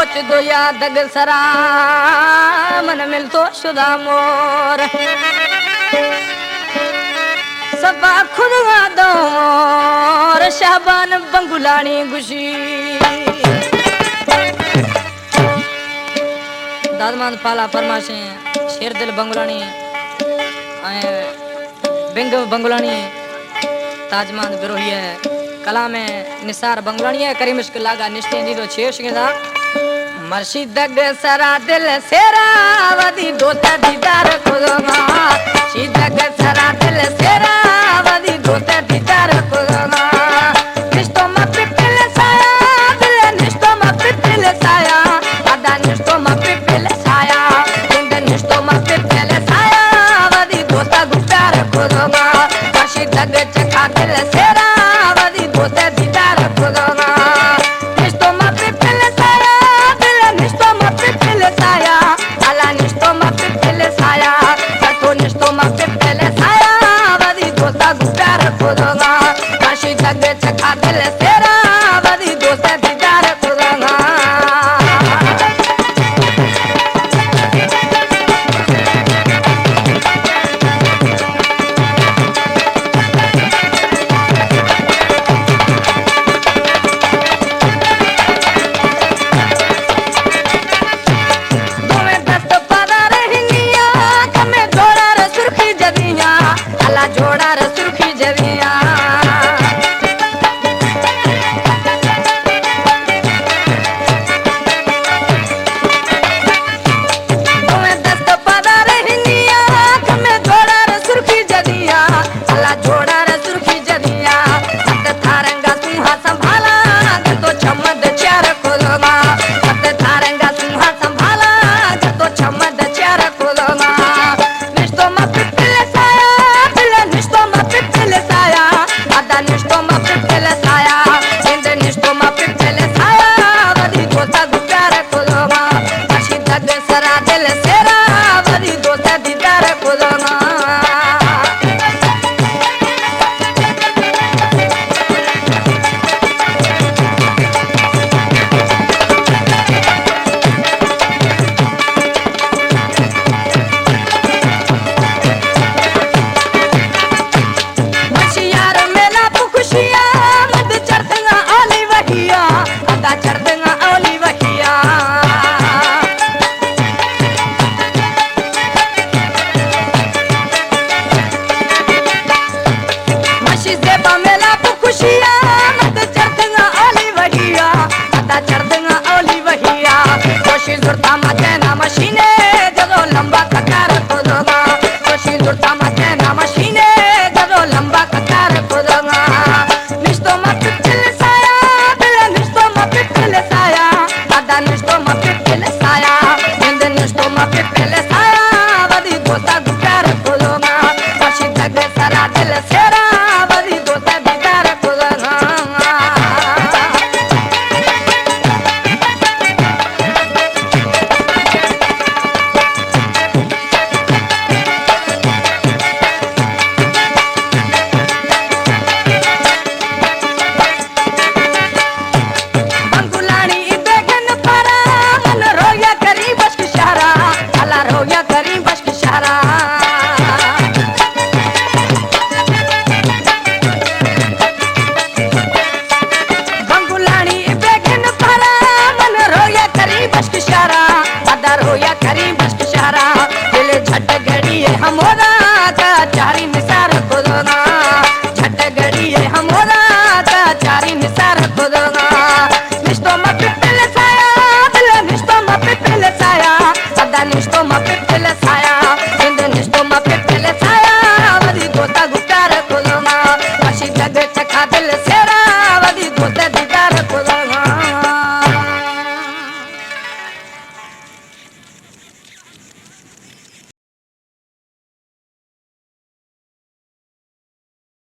सोच दो याद सरा मन मिल तो शुदा मोर सबा खुद दौर शाबान बंगुलानी गुशी दादमान पाला फरमाशे शेर दिल बंगुलानी बिंग बंगुलानी ताजमान बिरोही है कला में निसार बंगुलानी है करीम इश्क लागा निश्ते दी तो छेश के दा मर्शी दग सरा दिल सेरा वदी दोता दीदार खुदमा शी दग सरा दिल सेरा वदी दोता दीदार खुदमा निस्तो मा पिपिल साया दिल निस्तो मा पिपिल साया आदा निस्तो मा पिपिल साया इंद निस्तो मा पिपिल साया वदी दोता गुप्तार खुदमा मर्शी दग चखा दिल सेरा वदी दोता दीदार खुदमा निस्तो मा पिपिल साया दिल निस्तो मा पिपिल साया आला निस्तो मा पिपिल साया सतो निस्तो मा पिपिल साया वदी दोता गुप्तार खुदमा मर्शी दग चखा दिल सेरा वदी दोता दीदार खुदमा जोड़ा रे सुर्खी जदिया तुम्हें दस्त पदा रे हिंदिया तुम्हें जोड़ा रे सुर्खी जदिया अल्लाह जोड़ा रे सुर्खी जदिया सत थारंगा सुहा संभाला तो छमद चार खुलमा सत थारंगा सुहा संभाला तो छमद चार खुलमा निस्तो मा पिपिल साया निस्तो मा पिपिल साया आदा निस्तो मा पिपिल साया इंद निस्तो मा पिपिल साया वदी दोता गुप्तार खुदमा मर्शी दग सरा दिल सेरा वदी दोता दीदार खुदमा खुशियां मत चढ़ना आली वडिया अदा चढ़